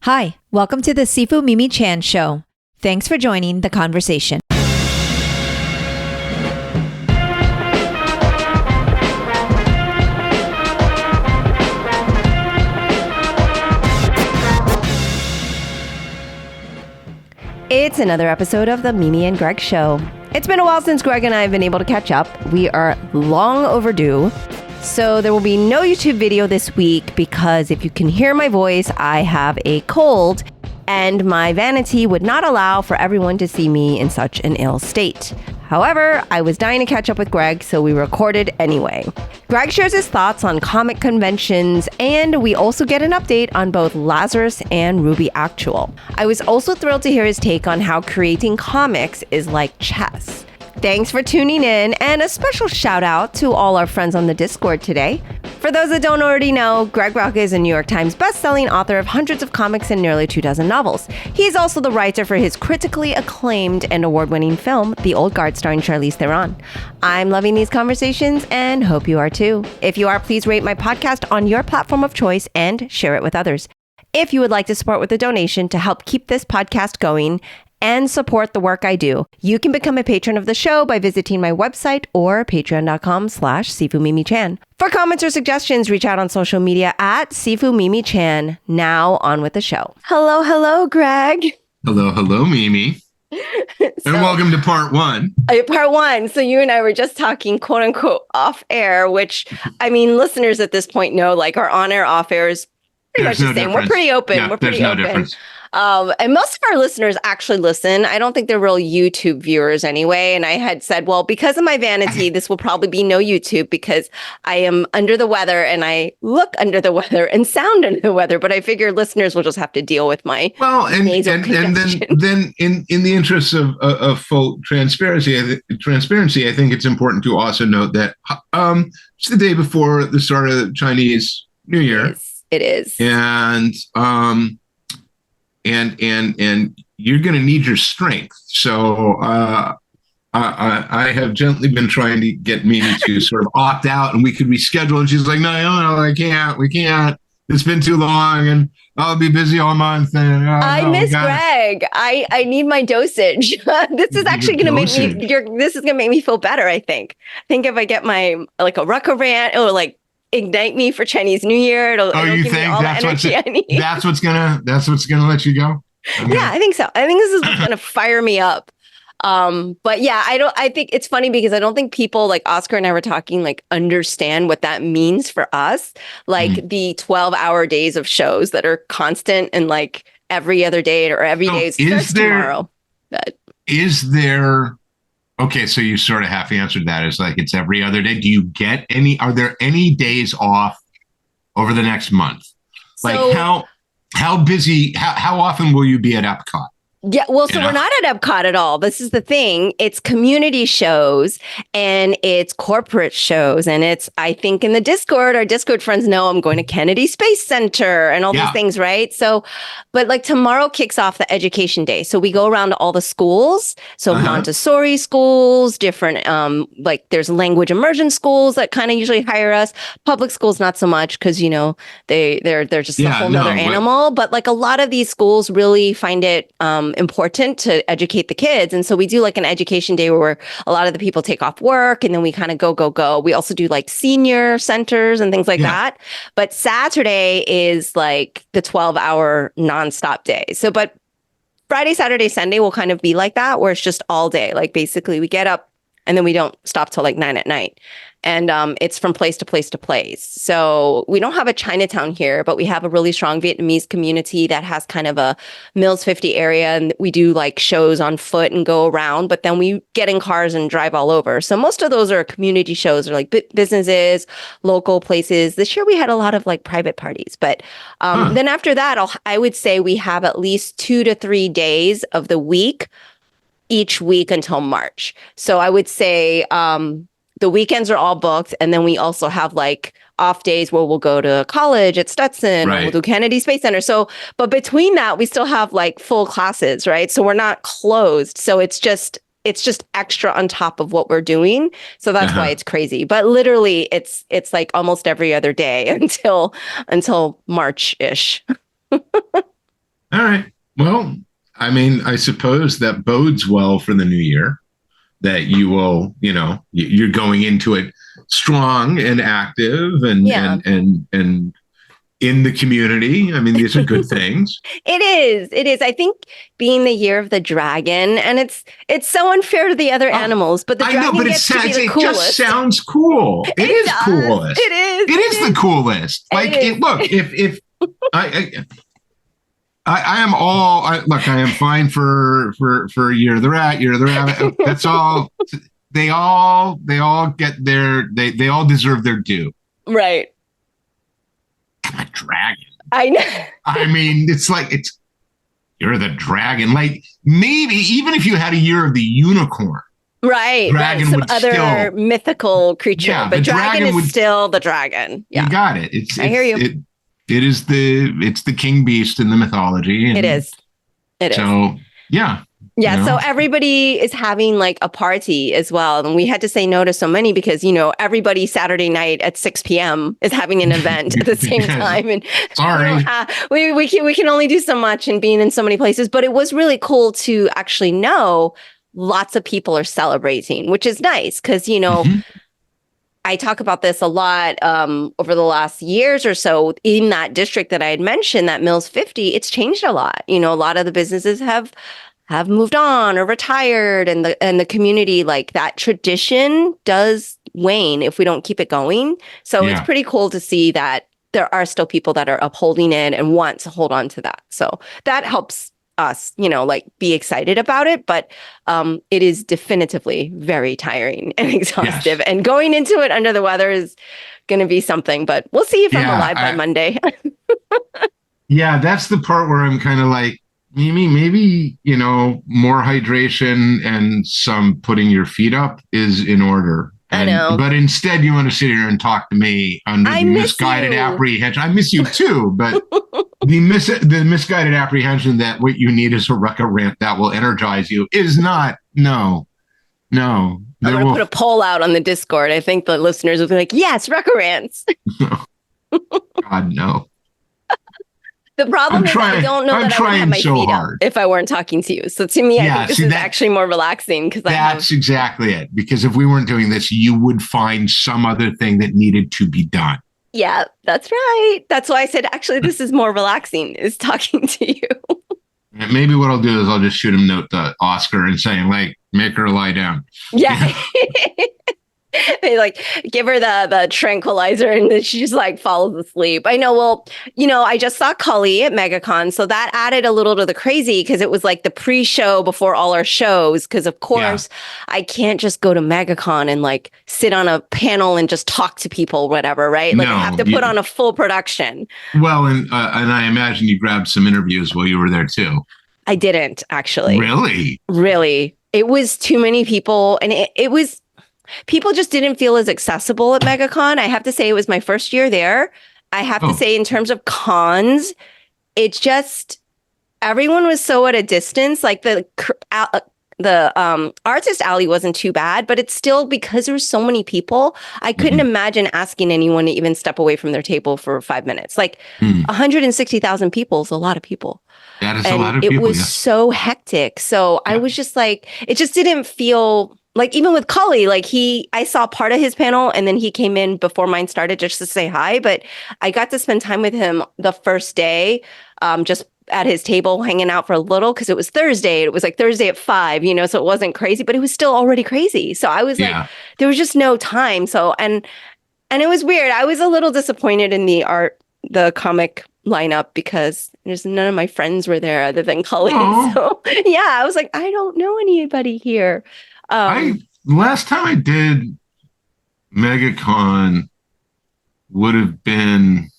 Hi, welcome to the Sifu Mimi Chan Show. Thanks for joining the conversation. It's another episode of the Mimi and Greg Show. It's been a while since Greg and I have been able to catch up. We are long overdue. So there will be no YouTube video this week because if you can hear my voice, I have a cold and my vanity would not allow for everyone to see me in such an ill state. However, I was dying to catch up with Greg, so we recorded anyway. Greg shares his thoughts on comic conventions, and we also get an update on both Lazarus and Ruby Actual. I was also thrilled to hear his take on how creating comics is like chess. Thanks for tuning in, and a special shout out to all our friends on the Discord today. For those that don't already know, Greg Rucka is a New York Times bestselling author of hundreds of comics and nearly 24 novels. He's also the writer for his critically acclaimed and award-winning film, The Old Guard, starring Charlize Theron. I'm loving these conversations and hope you are too. If you are, please rate my podcast on your platform of choice and share it with others. If you would like to support with a donation to help keep this podcast going and support the work I do, you can become a patron of the show by visiting my website or patreon.com/SifuMimiChan. For comments or suggestions, reach out on social media at SifuMimiChan. Now on with the show. Hello, Greg. Hello, Mimi. And welcome to part one. Part one. So you and I were just talking, quote unquote, off air, which, I mean, listeners at this point know, like, our on air, off air is pretty much the same. We're pretty open. Yeah, there's no difference. And most of our listeners actually listen. I don't think they're real YouTube viewers anyway. And I had said, well, because of my vanity, this will probably be no YouTube because I am under the weather and I look under the weather and sound under the weather. But I figure listeners will just have to deal with my nasal congestion. And then in the interest of full transparency, I think it's important to also note that it's the day before the start of the Chinese New Year. It is. And you're going to need your strength. So I have gently been trying to get Mimi to sort of opt out and we could reschedule. And she's like, no, I can't. We can't. It's been too long and I'll be busy all month. And, I miss Greg. I need my dosage. This is actually going to make me, this is going to make me feel better, I think. I think if I get my, like a Rucka rant or like, ignite me for Chinese New Year. It'll you give think me all that's the energy I need. That's what's gonna let you go? Yeah, I think so. I think this is what's gonna fire me up. But yeah, I think it's funny because I don't think people like Oscar and I were talking like understand what that means for us. Like the 12-hour days of shows that are constant and like every other day or every day starts tomorrow. Is there Okay, so you sort of half answered that. It's like it's every other day. Do you get are there any days off over the next month? Like how busy, how often will you be at Epcot? Yeah, well, so we're not at Epcot at all. This is the thing. It's community shows and it's corporate shows. And it's, I think in the Discord, our Discord friends know I'm going to Kennedy Space Center and all these things, right? So, but like tomorrow kicks off the education day. So we go around to all the schools. So Montessori schools, different, like there's language immersion schools that kind of usually hire us. Public schools, not so much because, you know, they're just a whole nother animal. But like a lot of these schools really find it, important to educate the kids. And so we do like an education day where a lot of the people take off work and then we kind of go. We also do like senior centers and things like that. But Saturday is like the 12-hour nonstop day. So, but Friday, Saturday, Sunday will kind of be like that where it's just all day. Like basically we get up and then we don't stop till like 9 p.m. And it's from place to place to place. So we don't have a Chinatown here, but we have a really strong Vietnamese community that has kind of a Mills 50 area. And we do like shows on foot and go around, but then we get in cars and drive all over. So most of those are community shows or like businesses, local places. This year we had a lot of like private parties. But then after that, I would say we have at least 2 to 3 days of the week each week until March. So I would say the weekends are all booked. And then we also have like off days where we'll go to college at Stetson or we'll do Kennedy Space Center. So, but between that, we still have like full classes, right? So we're not closed. So it's just extra on top of what we're doing. So that's why it's crazy. But literally it's like almost every other day until March-ish. Well, I mean, I suppose that bodes well for the new year that you will, you're going into it strong and active Yeah. and in the community. I mean, these are good things. It is. It is. I think being the year of the dragon, and it's so unfair to the other animals, but the I dragon know, but gets to be the it coolest. just sounds cool. It is does. coolest. It is. It is the coolest. Like, look, if I am all look, I am fine for year of the rat, year of the rabbit. That's all. They all get their they all deserve their due. Right. A dragon. I know. I mean, you're the dragon. Like, maybe even if you had a year of the unicorn, right, dragon some would other still, mythical creature, yeah, but dragon is would, still the dragon. Yeah, you got it. I hear you. It's the king beast in the mythology. And it is. So yeah. Yeah, so everybody is having like a party as well. And we had to say no to so many because, everybody Saturday night at 6 p.m. is having an event at the same time. And sorry, we can only do so much and being in so many places. But it was really cool to actually know lots of people are celebrating, which is nice because, I talk about this a lot over the last years or so in that district that I had mentioned, that Mills 50, it's changed a lot. A lot of the businesses have moved on or retired, and the community, like, that tradition does wane if we don't keep it going. So it's pretty cool to see that there are still people that are upholding it and want to hold on to that. So that helps us, be excited about it. But it is definitively very tiring and exhaustive. Yes. And going into it under the weather is going to be something. But we'll see if I'm alive by Monday. Yeah, that's the part where I'm kind of like, maybe more hydration and some putting your feet up is in order. I know. But instead you want to sit here and talk to me under the misguided apprehension. I miss you too, but the misguided apprehension that what you need is a Rucka rant that will energize you is not. No. I'm going to put a poll out on the Discord. I think the listeners will be like, yes, Rucka rants. God, no. The problem is I don't know that I would have my feet up if I weren't talking to you. So to me, I think this is actually more relaxing because that's exactly it. Because if we weren't doing this, you would find some other thing that needed to be done. Yeah, that's right. That's why I said, actually, this is more relaxing, is talking to you. And maybe what I'll do is I'll just shoot him a note to Oscar and say, like, make her lie down. Yeah. They give her the tranquilizer and then she just falls asleep. I know. Well, I just saw Cully at MegaCon, so that added a little to the crazy because it was like the pre-show before all our shows. Because of course, I can't just go to MegaCon and sit on a panel and just talk to people, whatever, right? I have to put on a full production. Well, and I imagine you grabbed some interviews while you were there too. I didn't actually. Really? It was too many people, and it was. People just didn't feel as accessible at MegaCon. I have to say it was my first year there. I have to say in terms of cons, it's just everyone was so at a distance. Like the artist alley wasn't too bad, but it's still because there were so many people. I couldn't imagine asking anyone to even step away from their table for 5 minutes. 160,000 people is a lot of people. That is a lot of people. It was so hectic. So I was just it just didn't feel. Even with Cully, I saw part of his panel and then he came in before mine started just to say hi. But I got to spend time with him the first day, just at his table hanging out for a little because it was Thursday. It was Thursday at 5, so it wasn't crazy, but it was still already crazy. So I was there was just no time. So, and it was weird. I was a little disappointed in the comic lineup because there's none of my friends were there other than Cully. So yeah, I was I don't know anybody here. Last time I did MegaCon would have been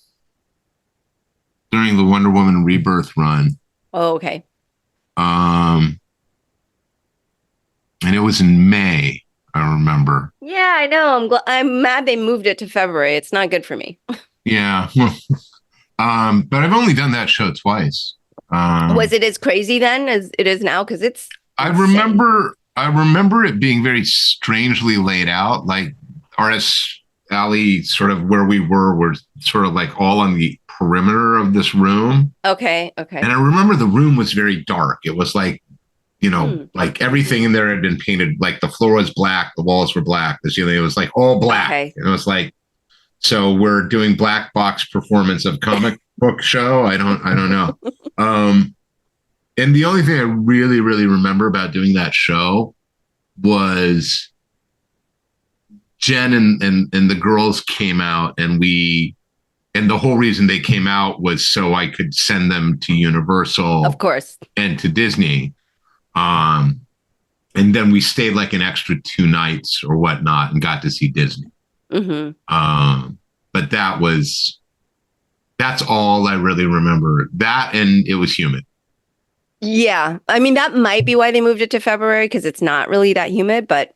during the Wonder Woman Rebirth run. Oh, okay. And it was in May, I remember. Yeah, I know. I'm mad they moved it to February. It's not good for me. Yeah. But I've only done that show twice. Was it as crazy then as it is now? Because it's insane. I remember it being very strangely laid out. Artists alley, sort of where we were sort of like all on the perimeter of this room. Okay. And I remember the room was very dark. It was like, like everything in there had been painted, like the floor was black, the walls were black, the ceiling, it was like all black. Okay. And it was like, so we're doing black box performance of comic book show. I don't know. And the only thing I really, really remember about doing that show was Jen and the girls came out, and the whole reason they came out was so I could send them to Universal, of course, and to Disney. And then we stayed like an extra 2 nights or whatnot and got to see Disney. Mm-hmm. But that's all I really remember. That, and it was humid. Yeah. I mean, that might be why they moved it to February, because it's not really that humid, but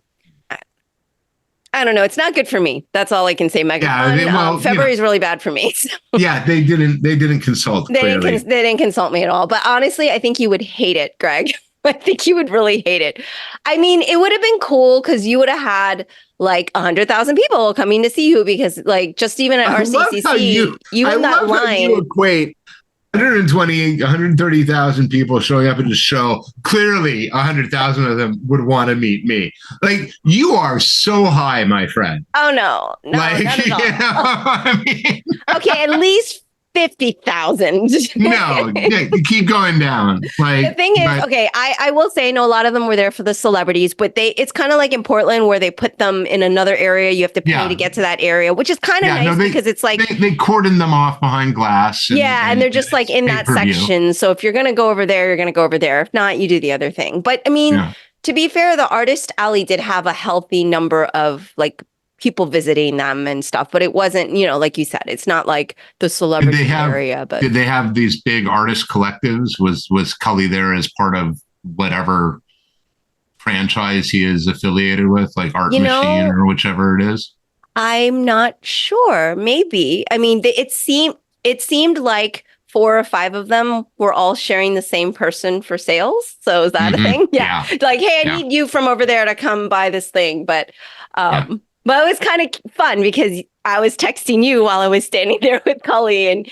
I don't know. It's not good for me. That's all I can say, Megan. Yeah, February is really bad for me. So. Yeah, they didn't consult. They didn't consult me at all. But honestly, I think you would hate it, Greg. I think you would really hate it. I mean, it would have been cool because you would have had like 100,000 people coming to see you, because like just even at RCCC, you in that line. You equate 130,000 people showing up at the show. Clearly, 100,000 of them would want to meet me. Like, you are so high, my friend. Oh no, like, not at all. I mean, okay, at least 50,000. No, keep going down. Like, the thing is, okay, I will say, no, a lot of them were there for the celebrities, but it's kind of like in Portland where they put them in another area. You have to pay to get to that area, which is kind of nice because it's like they cordon them off behind glass. And they're just like in that section. So if you're going to go over there, you're going to go over there. If not, you do the other thing. But I mean, to be fair, the Artist Alley did have a healthy number of like people visiting them and stuff, but it wasn't, like you said, it's not like the celebrity area. But did they have these big artist collectives? Was Cully there as part of whatever franchise he is affiliated with, like Art Machine or whichever it is? I'm not sure. Maybe. I mean, it seemed like 4 or 5 of them were all sharing the same person for sales. So is that a thing? Yeah. Like, hey, I need you from over there to come buy this thing. But But it was kind of fun because I was texting you while I was standing there with Cully, and,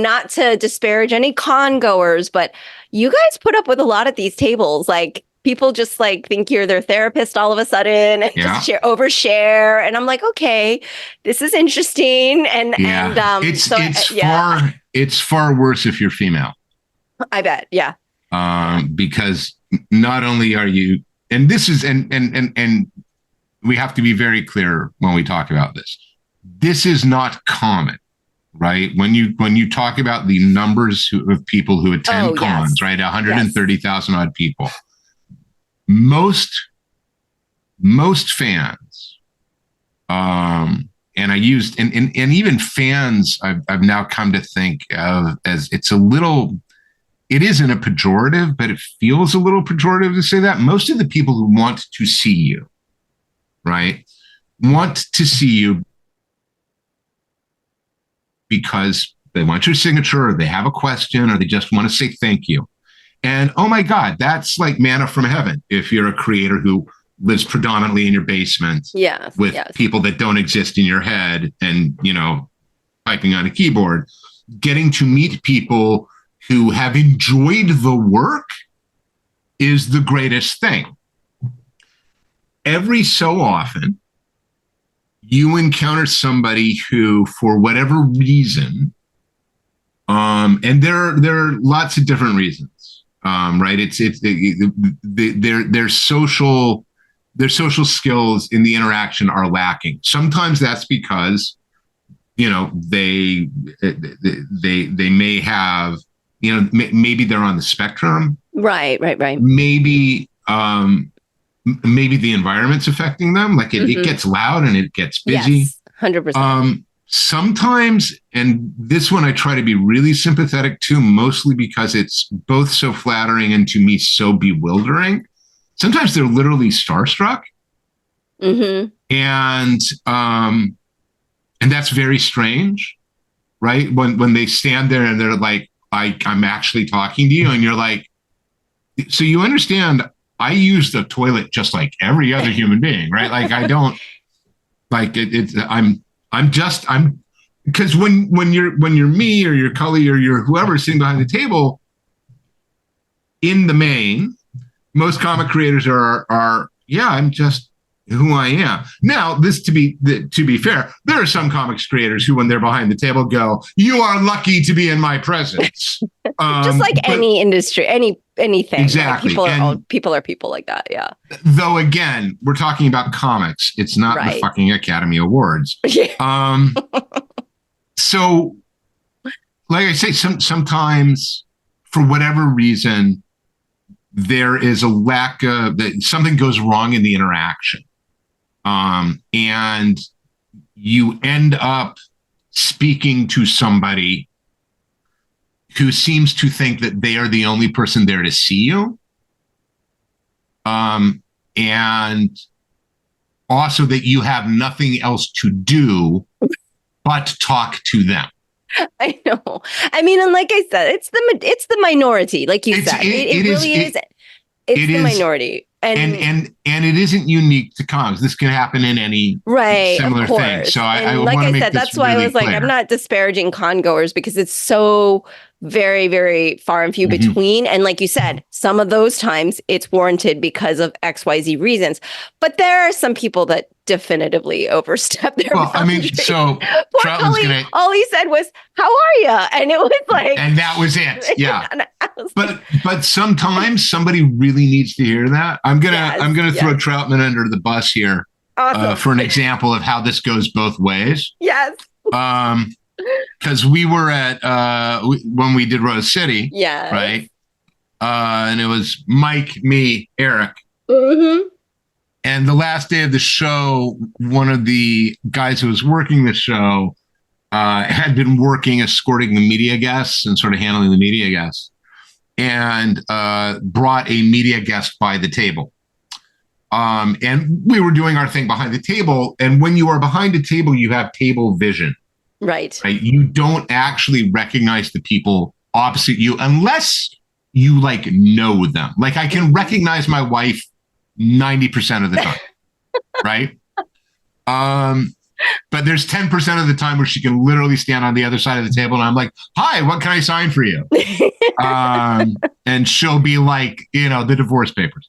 not to disparage any con goers, but you guys put up with a lot at these tables. Like, people just like think you're their therapist all of a sudden and just overshare. And I'm like, okay, this is interesting. And it's far worse if you're female. I bet. Yeah. Because not only are you, and this is, and we have to be very clear when we talk about this. This is not common, right? When you talk about the numbers of people who attend cons, right? 130,000 odd people. Most fans, and I used, and even fans, I've now come to think of as it isn't a pejorative, but it feels a little pejorative to say that. Most of the people who want to see you, right, want to see you because they want your signature, or they have a question, or they just want to say thank you. And oh my God, that's like manna from heaven if you're a creator who lives predominantly in your basement with people that don't exist in your head and, typing on a keyboard. Getting to meet people who have enjoyed the work is the greatest thing. Every so often, you encounter somebody who, for whatever reason, and there are lots of different reasons, right? Their social skills in the interaction are lacking. Sometimes that's because, they may have, maybe they're on the spectrum. Right. Maybe the environment's affecting them. Like it gets loud and it gets busy. Yes, 100%. Sometimes, and this one I try to be really sympathetic to, mostly because it's both so flattering and to me so bewildering. Sometimes they're literally starstruck. Mm-hmm. And that's very strange, right? When they stand there and they're like, I'm actually talking to you, and you're like, so you understand, I use the toilet just like every other human being, right? Like I don't like it. I'm because when you're me or your colleague or your whoever sitting behind the table, in the main, most comic creators are yeah, I'm just who I am. Now, this to be fair, there are some comics creators who, when they're behind the table, go, "You are lucky to be in my presence." Just like any industry, anything. Exactly. Like people are people like that. Yeah. Though again, we're talking about comics. It's not the fucking Academy Awards. So, like I say, sometimes for whatever reason, there is a lack of that. Something goes wrong in the interaction. And you end up speaking to somebody who seems to think that they are the only person there to see you. And also that you have nothing else to do but talk to them. I know. I mean, and like I said, it's the minority, like you said. It really is. It's the minority. And it isn't unique to comics. This can happen in any similar thing. So I like want to I make said, this that's why really I was like, clear. I'm not disparaging con goers because it's so very, very far and few between. And like you said, some of those times it's warranted because of XYZ reasons. But there are some people that definitively overstep their boundary. I mean, so poor Cully, all he said was, "How are you?" And it was like, and that was it. Yeah. But sometimes somebody really needs to hear that. I'm gonna throw Troutman under the bus here for an example of how this goes both ways. Yes. Because we were at when we did Rose City, right? And it was Mike, me, Eric. Mm-hmm. And the last day of the show, one of the guys who was working the show had been escorting the media guests and sort of handling the media guests, and brought a media guest by the table. And we were doing our thing behind the table. And when you are behind a table, you have table vision. Right. You don't actually recognize the people opposite you unless you like know them. Like I can recognize my wife 90% of the time. Right. But there's 10% of the time where she can literally stand on the other side of the table and I'm like, "Hi, what can I sign for you?" And she'll be like, the divorce papers.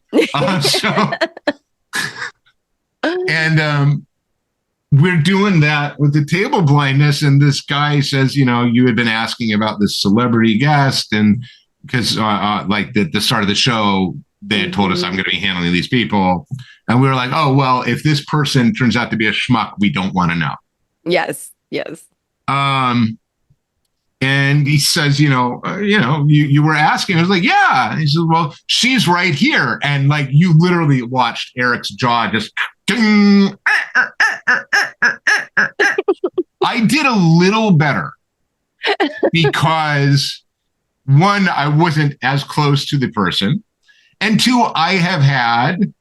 We're doing that with the table blindness. And this guy says, you had been asking about this celebrity guest. And because like the start of the show, they had told us I'm going to be handling these people. And we were like, oh, well, if this person turns out to be a schmuck, we don't want to know. Yes. Yes. And he says, you were asking. I was like, yeah. And he says, well, she's right here. And like, you literally watched Eric's jaw just. I did a little better because one, I wasn't as close to the person. And two, I have had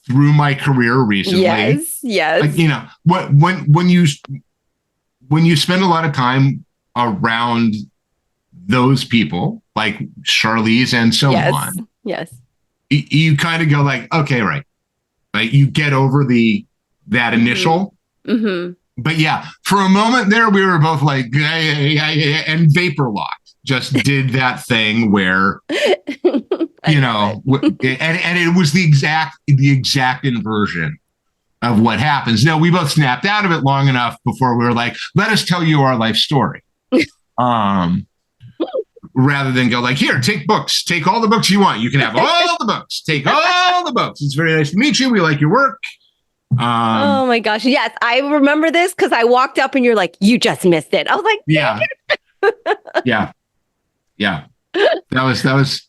through my career recently. Yes. Like, when you spend a lot of time around those people, like Charlize and so on. Yes. You kind of go like, okay, right. Like you get over that initial. Mm-hmm. But yeah, for a moment there, we were both like, and vapor locked. Just did that thing where, and it was the exact inversion of what happens. Now, we both snapped out of it long enough before we were like, let us tell you our life story. Rather than go like, here, take books, take all the books you want. You can have all the books, take all the books. It's very nice to meet you. We like your work. Oh my gosh. Yes. I remember this because I walked up and you're like, you just missed it. I was like, yeah. Yeah. That was.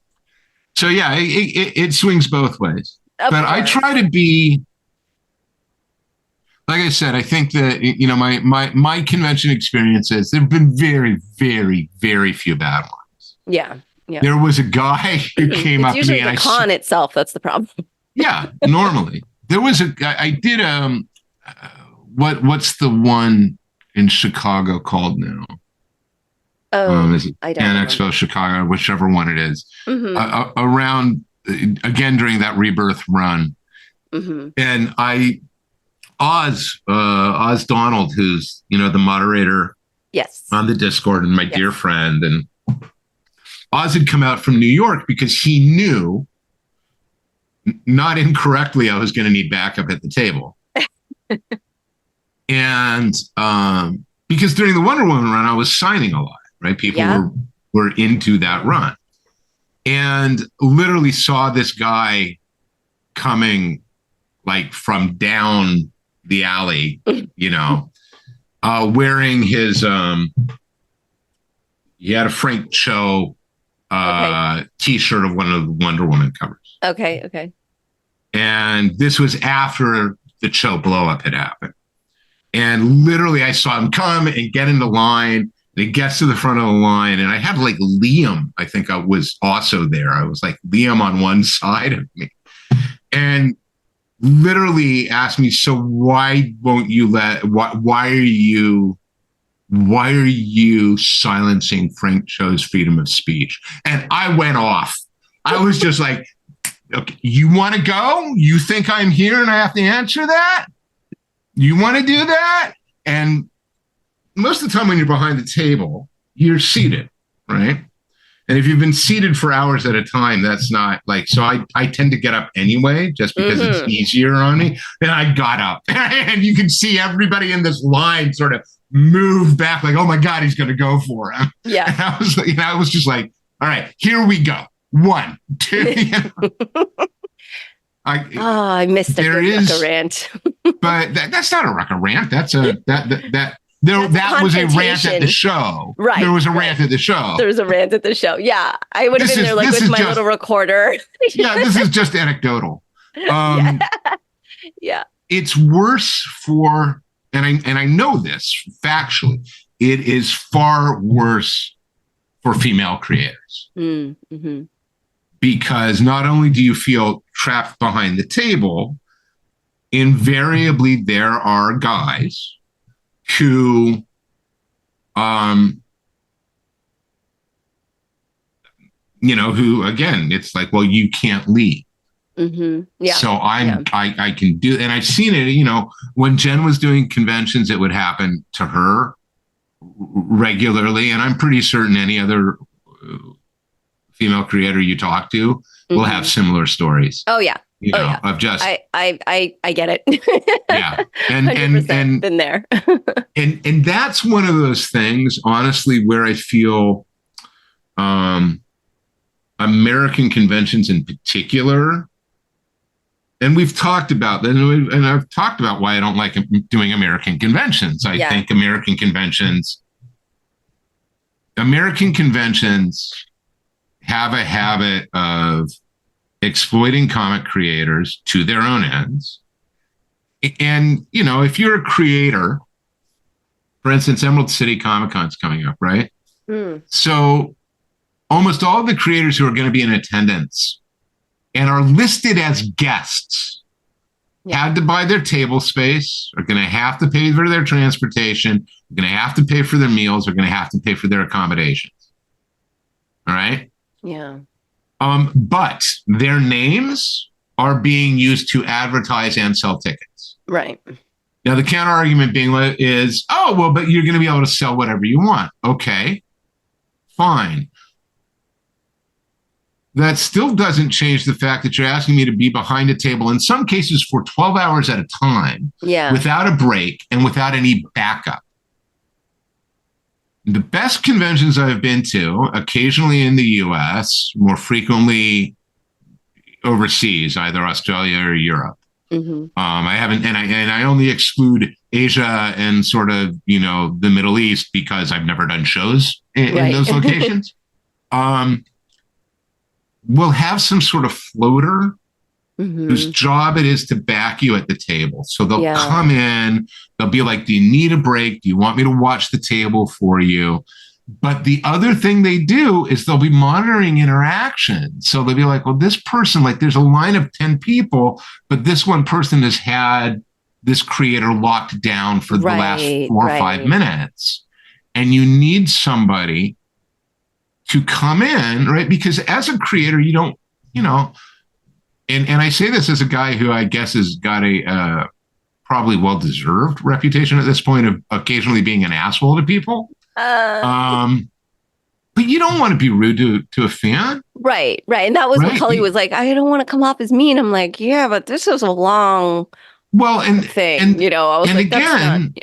So yeah, it swings both ways. But I try to be, like I said, I think that, my convention experiences, there've been very, very, very few bad ones. Yeah. There was a guy who came up to me and the con itself. That's the problem. Yeah. Normally there was I did, what's the one in Chicago called now? Is it I don't Pan Expo Chicago, whichever one it is, around again during that rebirth run. Mm-hmm. And I Oz Donald, who's, the moderator Yes. on the Discord and my dear friend. And Oz had come out from New York because he knew, not incorrectly, I was going to need backup at the table. And because during the Wonder Woman run, I was signing a lot, right? People were into that run. And literally saw this guy coming like from down the alley, wearing his, he had a Frank Cho t-shirt of one of the Wonder Woman covers. Okay. And this was after the Cho blow up had happened. And literally I saw him come and get in the line. And he gets to the front of the line. And I had like Liam, I think I was also there. I was like Liam on one side of me. And literally asked me, so why won't you why are you silencing Frank Cho's freedom of speech? And I went off. I was just like, okay, you want to go? You think I'm here and I have to answer that? You want to do that? And most of the time when you're behind the table, you're seated, right? And if you've been seated for hours at a time, that's not like, so I tend to get up anyway, just because it's easier on me. And I got up and you can see everybody in this line sort of move back like, oh my God, he's going to go for him. Yeah. And I was just like, all right, here we go. 1, 2. I missed the Rucka rant. But that's not a Rucka rant. That's that was a rant at the show. Right. There was a rant at the show. There was a rant at the show. Yeah. I would have been there like with my little recorder. Yeah, this is just anecdotal. Yeah. It's worse for, and I know this factually, it is far worse for female creators. Mm-hmm. Because not only do you feel trapped behind the table, invariably there are guys who who again, it's like, well, you can't lead. Mm-hmm. Yeah. So I can do, and I've seen it, when Jen was doing conventions, it would happen to her regularly. And I'm pretty certain any other female creator you talk to will have similar stories. Oh yeah. Of just I get it. Yeah. And been there. and that's one of those things, honestly, where I feel American conventions in particular, and we've talked about that, and I've talked about why I don't like doing American conventions. I think American conventions have a habit of exploiting comic creators to their own ends. And, if you're a creator, for instance, Emerald City Comic Con's coming up, right? So almost all of the creators who are going to be in attendance and are listed as guests had to buy their table space, are going to have to pay for their transportation, are going to have to pay for their meals, are going to have to pay for their accommodations. All right? Yeah. But their names are being used to advertise and sell tickets. Right. Now, the counter argument is, oh, well, but you're going to be able to sell whatever you want. Okay, fine. That still doesn't change the fact that you're asking me to be behind a table, in some cases for 12 hours at a time, without a break and without any backup. The best conventions I've been to, occasionally in the US, more frequently overseas, either Australia or Europe. Mm-hmm. I haven't, and I only exclude Asia and sort of, the Middle East because I've never done shows in those locations. We'll have some sort of floater whose job it is to back you at the table. So they'll come in, they'll be like, do you need a break? Do you want me to watch the table for you? But the other thing they do is they'll be monitoring interaction. So they'll be like, well, this person, like there's a line of 10 people, but this one person has had this creator locked down for the last 4 or 5 minutes. And you need somebody to come in, right? Because as a creator, you don't, and I say this as a guy who I guess has got a probably well-deserved reputation at this point of occasionally being an asshole to people. But you don't want to be rude to a fan. Right. And that was what Cully was like, I don't want to come off as mean. I'm like, yeah, but this is a long thing. I was like, again,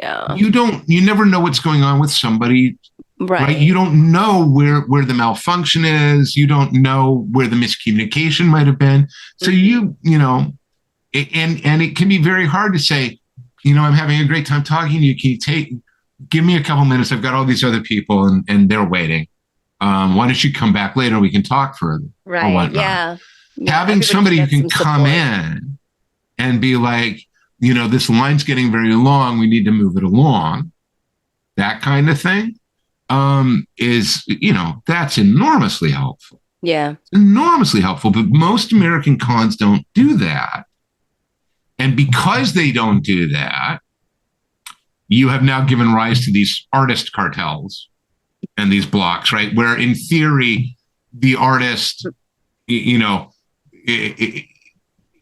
you never know what's going on with somebody. Right. You don't know where the malfunction is. You don't know where the miscommunication might have been. So and it can be very hard to say, I'm having a great time talking to you. Can you give me a couple minutes? I've got all these other people and they're waiting. Why don't you come back later? We can talk further. Right. Yeah. Having somebody who can come in and be like, this line's getting very long. We need to move it along. That kind of thing is, that's enormously helpful. Yeah. It's enormously helpful. But most American cons don't do that. And because they don't do that, you have now given rise to these artist cartels and these blocks, right? Where in theory, the artist,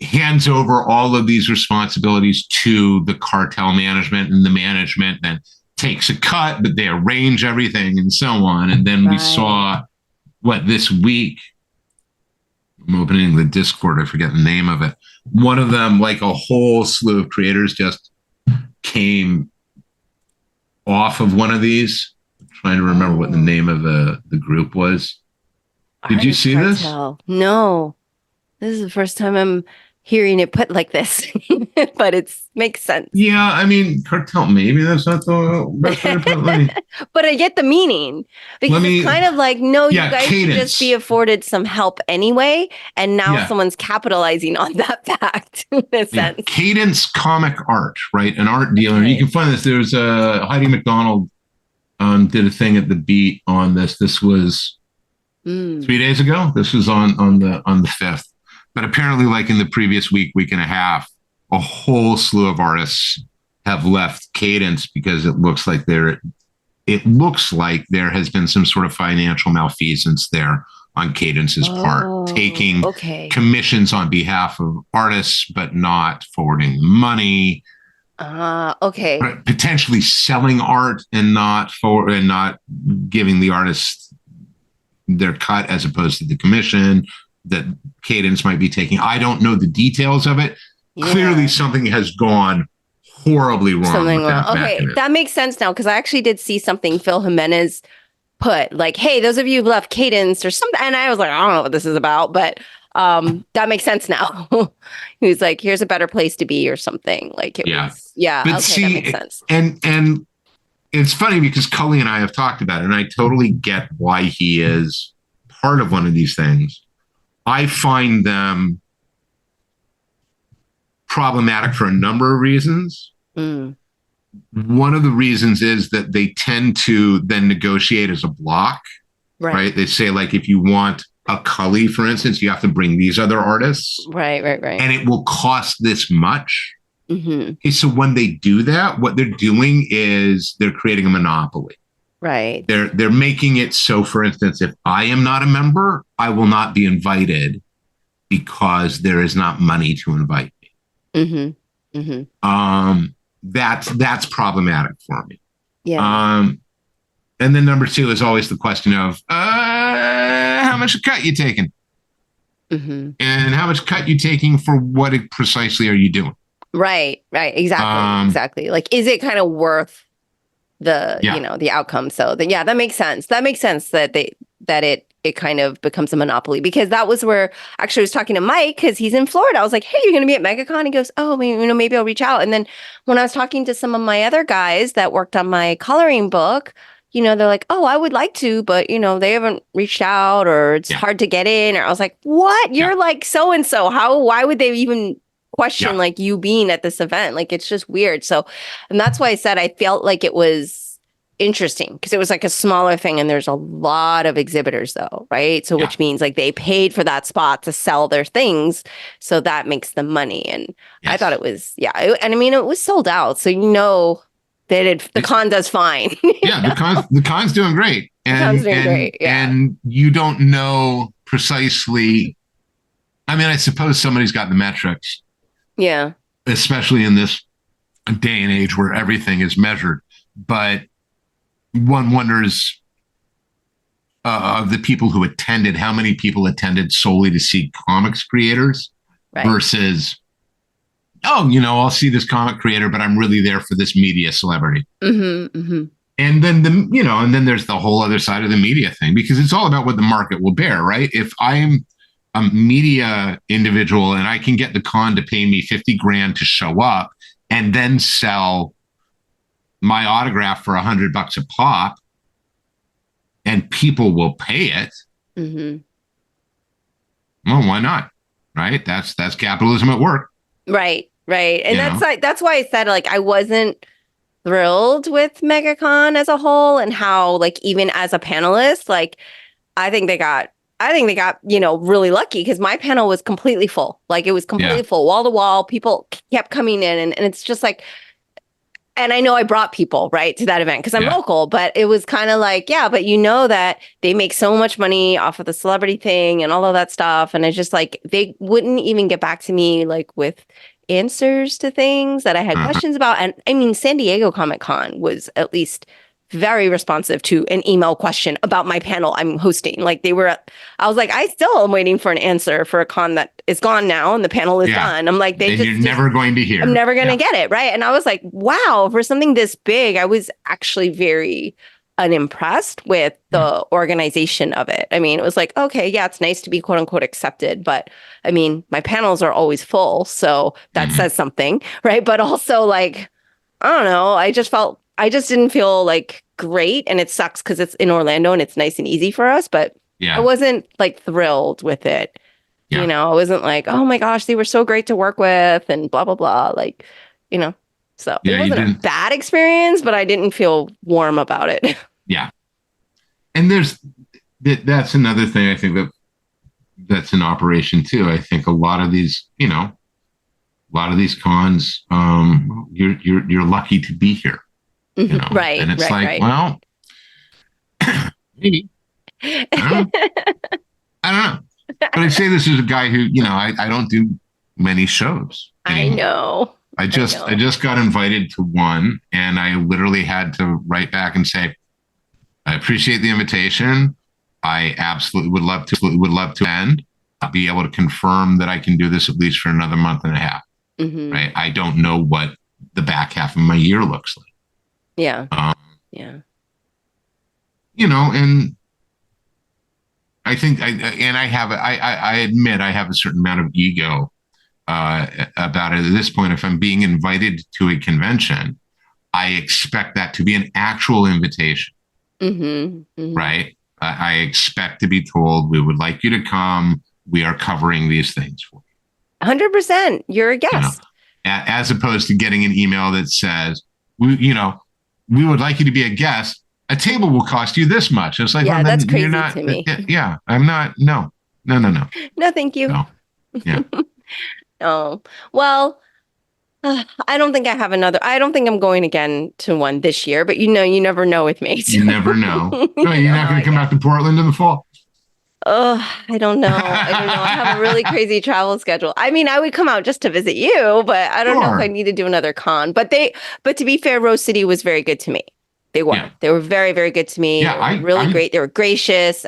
hands over all of these responsibilities to the cartel management, and the management then takes a cut, but they arrange everything and so on. And then we saw this week, I'm opening the Discord, I forget the name of it. One of them, like a whole slew of creators just came off of one of these. I'm trying to remember what the name of the group was. Did you see this? No. This is the first time I'm hearing it put like this, but it makes sense. Yeah, I mean, cartel, maybe that's not the best way to put it. But I get the meaning, because it's kind of like, no, you guys should just be afforded some help anyway, and now someone's capitalizing on that fact in a sense. Cadence Comic Art, right? An art dealer. Okay. You can find this. There's Heidi McDonald did a thing at the Beat on this. This was 3 days ago. This was on the 5th. But apparently, like in the previous week and a half, a whole slew of artists have left Cadence because it looks like there has been some sort of financial malfeasance there on Cadence's part, taking commissions on behalf of artists, but not forwarding money. Potentially selling art and not giving the artists their cut as opposed to the commission that Cadence might be taking. I don't know the details of it. Yeah. Clearly something has gone horribly wrong. That makes sense now, because I actually did see something Phil Jimenez put, like, hey, those of you who left Cadence or something. And I was like, I don't know what this is about, but that makes sense now. He was like, here's a better place to be or something. Like it was, but that makes sense. And it's funny because Cully and I have talked about it, and I totally get why he is part of one of these things. I find them problematic for a number of reasons. One of the reasons is that they tend to then negotiate as a block, right? They say, like, if you want a Cully, for instance, you have to bring these other artists. Right. And it will cost this much. Mm-hmm. Okay, so when they do that, what they're doing is they're creating a monopoly. Right. They're making it so, for instance, if I am not a member, I will not be invited because there is not money to invite me. That's problematic for me. Yeah. And then number 2 is always the question of how much cut you taking, and how much cut you taking for what precisely are you doing? Right. Exactly. Like, is it kind of worth the outcome? So that makes sense. That makes sense that it kind of becomes a monopoly, because that was where actually I was talking to Mike, because he's in Florida. I was like, hey, you're going to be at MegaCon? He goes, oh, maybe I'll reach out. And then when I was talking to some of my other guys that worked on my coloring book, they're like, oh, I would like to, but they haven't reached out, or it's hard to get in. Or I was like, what? You're like so-and-so. Why would they even question like you being at this event? Like, it's just weird. So, and that's why I said I felt like it was interesting, because it was like a smaller thing, and there's a lot of exhibitors though, right? So which means like they paid for that spot to sell their things, so that makes them money. And I thought it was it was sold out, so that the con does fine. The con's doing great, and you don't know precisely. I mean, I suppose somebody's got the metrics. Yeah. Especially in this day and age where everything is measured. But one wonders of the people who attended, how many people attended solely to see comics creators versus, oh, I'll see this comic creator, but I'm really there for this media celebrity. Mm-hmm, mm-hmm. And then and then there's the whole other side of the media thing, because it's all about what the market will bear, right? If I'm a media individual and I can get the con to pay me 50 grand to show up and then sell my autograph for $100 a pop, and people will pay it. Mm-hmm. Well, why not? Right? That's capitalism at work. Right. And that's why I said, like, I wasn't thrilled with MegaCon as a whole, and how, like, even as a panelist, like, I think they got, really lucky, because my panel was completely full. Like, it was completely full, wall to wall. People kept coming in, and it's just like, and I know I brought people, right, to that event because I'm local, but it was kind of like, but that they make so much money off of the celebrity thing and all of that stuff. And it's just like, they wouldn't even get back to me, like, with answers to things that I had questions about. And I mean, San Diego Comic-Con was at least very responsive to an email question about my panel I'm hosting. Like, I was like, I still am waiting for an answer for a con that is gone now and the panel is done. I'm like, you're never going to hear. I'm never going to get it. Right. And I was like, wow, for something this big, I was actually very unimpressed with the organization of it. I mean, it was like, okay, it's nice to be quote unquote accepted, but I mean, my panels are always full. So that says something. Right. But also, like, I don't know. I just didn't feel like great, and it sucks because it's in Orlando and it's nice and easy for us, but I wasn't like thrilled with it. I wasn't like, oh my gosh, they were so great to work with and blah, blah, blah. Like, so it wasn't a bad experience, but I didn't feel warm about it. Yeah. And that's another thing I think that's an operation too. I think a lot of these cons, you're lucky to be here. Right. And it's right. Well, maybe. I don't know. But I say this as a guy who, I don't do many shows anymore. I just got invited to one, and I literally had to write back and say, I appreciate the invitation. I absolutely would love to end. I'll be able to confirm that I can do this at least for another month and a half. Mm-hmm. Right. I don't know what the back half of my year looks like. Yeah. And I think I admit I have a certain amount of ego about it at this point. If I'm being invited to a convention, I expect that to be an actual invitation. Mm-hmm. Mm-hmm. Right. I expect to be told, we would like you to come. We are covering these things for you. 100%. You're a guest. As opposed to getting an email that says, we would like you to be a guest. A table will cost you this much. It's like, that's crazy to me. I'm not. No. No, thank you. No. Yeah. Oh, well, I don't think I don't think I'm going again to one this year, but you never know with me. So. You never know. No, you're not going to come back to Portland in the fall. I don't know. I have a really crazy travel schedule. I mean, I would come out just to visit you, but I don't know if I need to do another con. But to be fair, Rose City was very good to me. They were very, very good to me. Yeah, really great. They were gracious.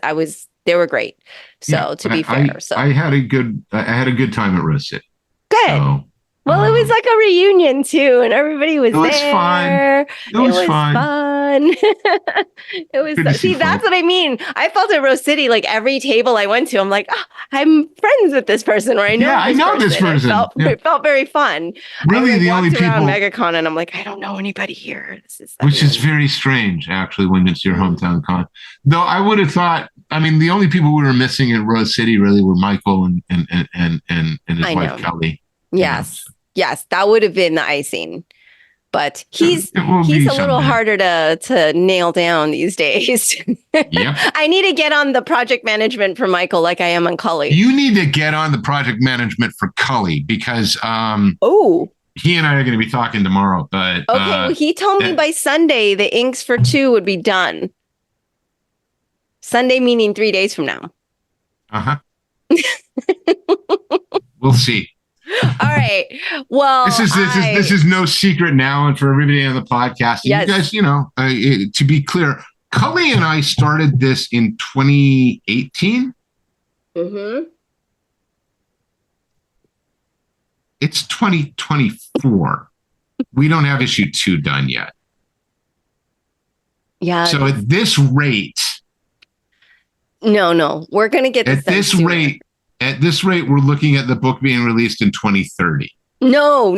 They were great. So to be fair, I had a good time at Rose City. Good. So, well, it was like a reunion too, and everybody was there. Fun. It was fun. It was that's what I mean. I felt at Rose City, like every table I went to, I'm like, I'm friends with this person, or I know this person. It felt very fun. Really, the only people MegaCon, and I'm like, I don't know anybody here. Which is very strange, actually, when it's your hometown con. Though I would have thought, I mean, the only people we were missing in Rose City really were Michael and his wife Kelly. Yes, that would have been the icing. But he's a little harder to nail down these days. Yep. I need to get on the project management for Michael like I am on Cully. You need to get on the project management for Cully because he and I are going to be talking tomorrow. But well, he told me by Sunday the inks for 2 would be done. Sunday meaning 3 days from now. We'll see. All right. Well, this is no secret now, and for everybody on the podcast, yes. you guys, to be clear, Cully and I started this in 2018. Mm-hmm. It's 2024. We don't have issue 2 done yet. Yeah. So at this rate, no, we're gonna get at this rate. At this rate, we're looking at the book being released in 2030. No.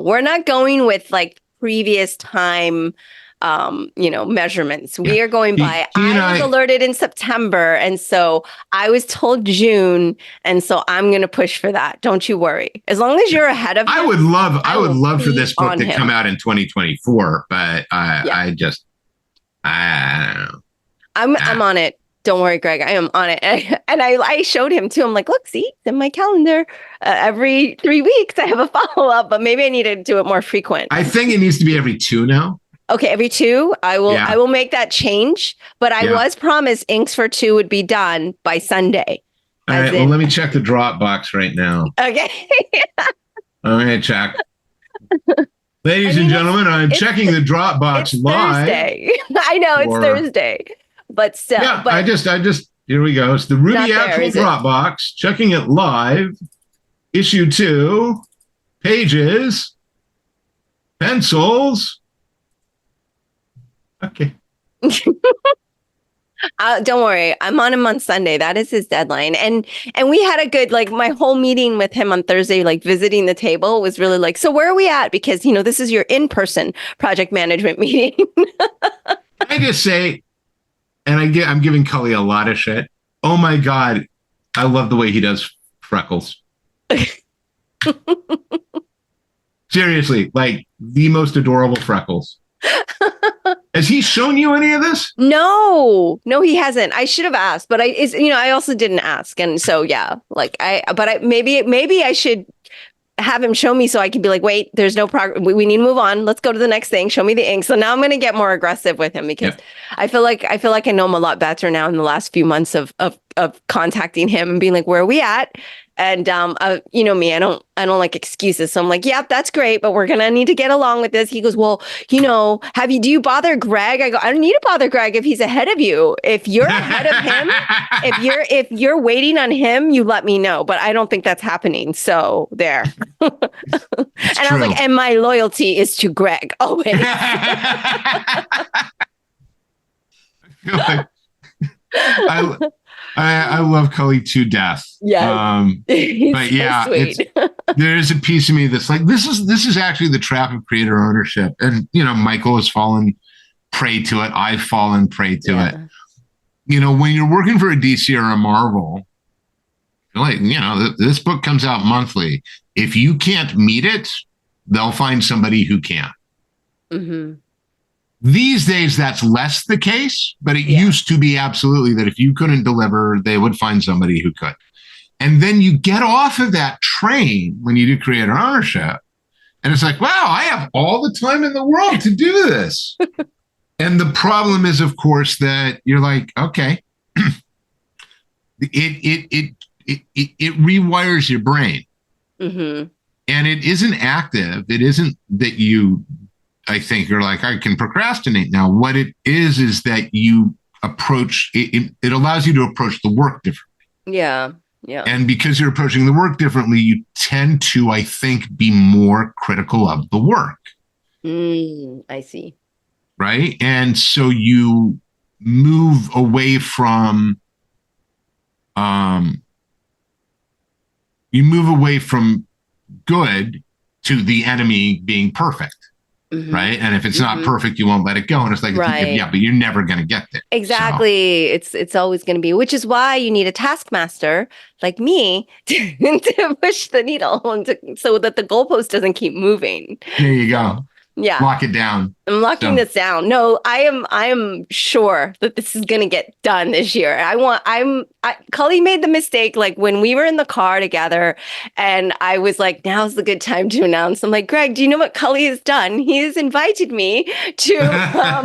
We're not going with like previous time, measurements. We are going by, I was alerted in September. And so I was told June. And so I'm going to push for that. Don't you worry. As long as you're ahead of I would love for this book to come out in 2024, but I don't know. I'm on it. Don't worry, Greg. I am on it. And I showed him too. I'm like, look, see, it's in my calendar. Every 3 weeks, I have a follow-up, but maybe I need to do it more frequent. I think it needs to be every 2 now. Okay, every 2. I will make that change. But I was promised inks for 2 would be done by Sunday. All right. Well, let me check the Dropbox right now. Okay. I'm going to check. Ladies and gentlemen, I'm checking the Dropbox live. Thursday. I know it's Thursday. But still, I just here we go. It's the Ruby Actual Dropbox. Checking it live. Issue 2. Pages. Pencils. Okay. Don't worry. I'm on him on Sunday. That is his deadline. And we had a good, my whole meeting with him on Thursday, visiting the table was really so where are we at? Because, this is your in-person project management meeting. I just say, and I'm giving Cully a lot of shit. Oh my God. I love the way he does freckles. Seriously, the most adorable freckles. Has he shown you any of this? No, he hasn't. I should have asked, but I also didn't ask. And so, yeah, maybe I should have him show me so I can be like, wait, there's no progress. We need to move on. Let's go to the next thing. Show me the ink. So now I'm going to get more aggressive with him because I feel like I know him a lot better now in the last few months of contacting him and being like, where are we at? And me, I don't like excuses. So I'm like, yep, that's great, but we're gonna need to get along with this. He goes, well, do you bother Greg? I go, I don't need to bother Greg if he's ahead of you. If you're ahead of him, if you're waiting on him, you let me know. But I don't think that's happening. So there. And I was like, and my loyalty is to Greg always. I love Cully to death. Yeah. But yeah, there's a piece of me that's this is actually the trap of creator ownership. And, Michael has fallen prey to it. I've fallen prey to it. When you're working for a DC or a Marvel, this book comes out monthly. If you can't meet it, they'll find somebody who can. Mm-hmm. These days, that's less the case, but it used to be absolutely that if you couldn't deliver, they would find somebody who could. And then you get off of that train when you do creator ownership. And it's like, wow, I have all the time in the world to do this. And the problem is, of course, that you're like, okay, it rewires your brain. Mm-hmm. And it isn't active. It isn't that you, I think, you're like, I can procrastinate now. What it is that you approach, it allows you to approach the work differently. Yeah. Yeah. And because you're approaching the work differently, you tend to, I think, be more critical of the work. I see. Right. And so you move away from, good to the enemy being perfect. Mm-hmm. Right. And if it's not perfect, you won't let it go. And it's like, but you're never going to get there. Exactly. So. It's always going to be, which is why you need a taskmaster like me to push the needle so that the goalpost doesn't keep moving. There you go. Yeah. Lock it down. I'm locking this down. No, I am sure that this is going to get done this year. Cully made the mistake, when we were in the car together and I was like, now's the good time to announce. I'm like, Greg, do you know what Cully has done? He has invited me to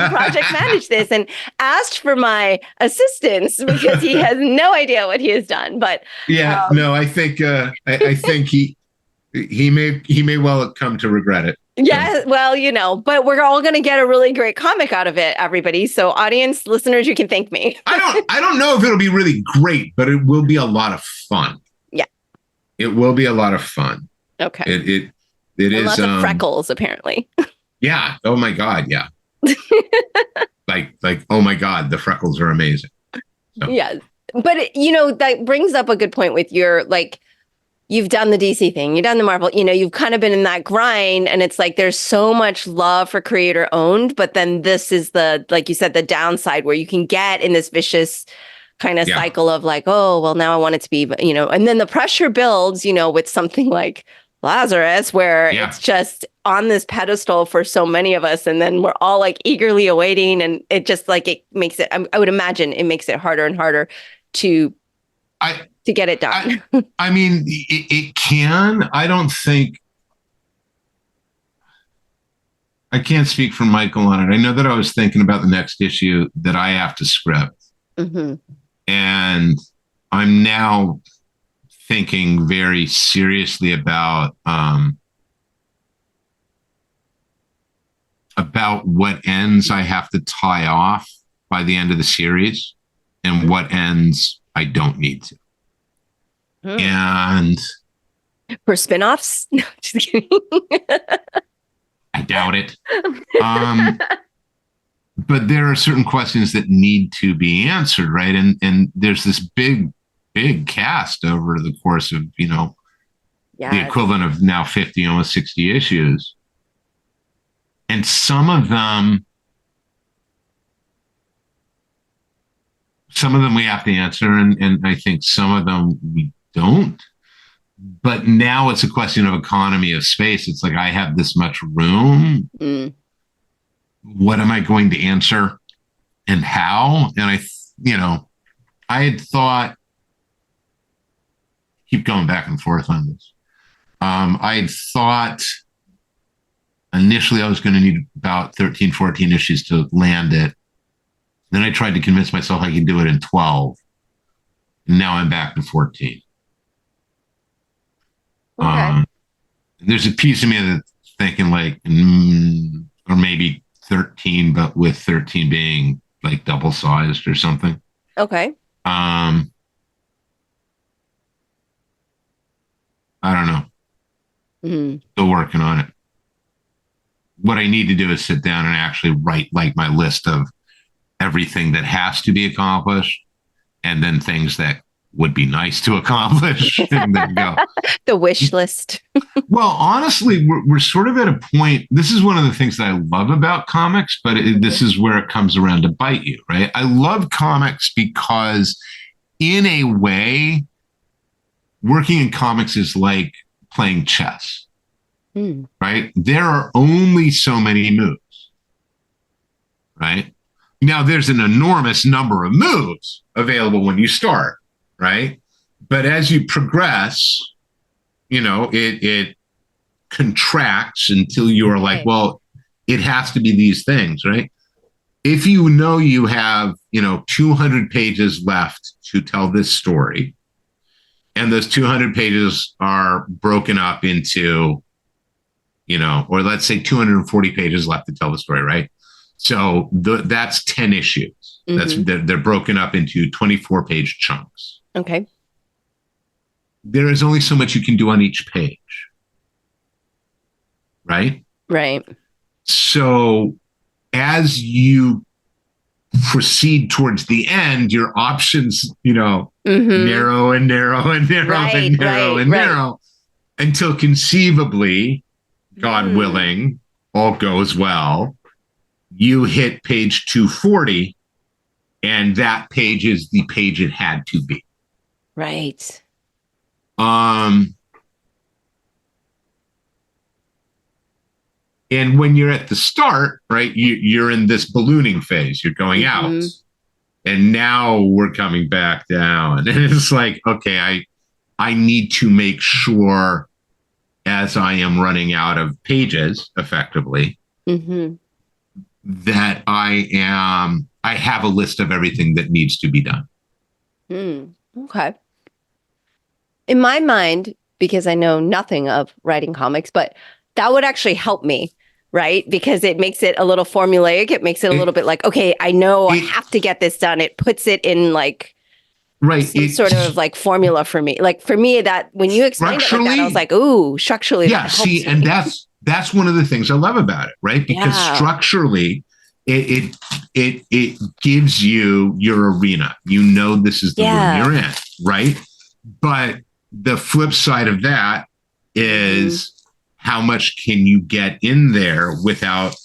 project manage this and asked for my assistance because he has no idea what he has done. But I think, I think He may well come to regret it. Yeah, well, but we're all going to get a really great comic out of it, everybody. So audience, listeners, you can thank me. I don't know if it'll be really great, but it will be a lot of fun. Yeah. It will be a lot of fun. Okay. It is lots of freckles, apparently. Yeah. Oh my God. Yeah. like, oh my God, the freckles are amazing. So. Yeah. But that brings up a good point with your, like, you've done the DC thing, you've done the Marvel, you've kind of been in that grind, and it's like there's so much love for creator owned, but then this is the, like you said, the downside where you can get in this vicious kind of cycle of like, oh, well, now I want it to be, and then the pressure builds, with something like Lazarus, where it's just on this pedestal for so many of us, and then we're all like eagerly awaiting, and it just like, it makes it, I would imagine it makes it harder and harder to get it done. I mean, it can. I don't think, I can't speak for Michael on it. I know that I was thinking about the next issue that I have to script. Mm-hmm. And I'm now thinking very seriously about what ends I have to tie off by the end of the series and what ends I don't need to. And for spinoffs? No, just kidding. I doubt it. But there are certain questions that need to be answered, right? And there's this big cast over the course of, the equivalent of now 50, almost 60 issues. And some of them we have to answer, and I think some of them we don't. But now it's a question of economy of space. It's like, I have this much room. What am I going to answer and how? And I had thought, keep going back and forth on this. I had thought initially I was going to need about 13, 14 issues to land it. Then I tried to convince myself I could do it in 12. And now I'm back to 14. Okay. There's a piece of me that's thinking like, or maybe 13, but with 13 being like double sized or something. Okay. I don't know. Still working on it. What I need to do is sit down and actually write like my list of everything that has to be accomplished, and then things that would be nice to accomplish. And then go. The wish list. Well, honestly, we're sort of at a point. This is one of the things that I love about comics, but this is where it comes around to bite you, right? I love comics because, in a way, working in comics is like playing chess, right? There are only so many moves, right? Now, there's an enormous number of moves available when you start, right? But as you progress, it contracts until you're like, well, it has to be these things, right? If you have, 200 pages left to tell this story, and those 200 pages are broken up into, or let's say 240 pages left to tell the story, right? So that's 10 issues. They're broken up into 24-page chunks. Okay. There is only so much you can do on each page. Right? Right. So as you proceed towards the end, your options, narrow and narrow and narrow and narrow and narrow until conceivably, God willing, all goes well, you hit page 240, and that page is the page it had to be. Right. And when you're at the start, right, you're in this ballooning phase. You're going out, and now we're coming back down. And it's like, okay, I need to make sure, as I am running out of pages, effectively, that I have a list of everything that needs to be done. Okay. In my mind, because I know nothing of writing comics, but that would actually help me, right? Because it makes it a little formulaic. It makes it a little bit like, okay, I know I have to get this done. It puts it in like some sort of like formula for me. Like for me, that when you explained it like that, I was like, ooh, structurally. Yeah, see, and that's one of the things I love about it, right? Because structurally, it gives you your arena. You know, this is the room you're in, right? But the flip side of that is how much can you get in there without,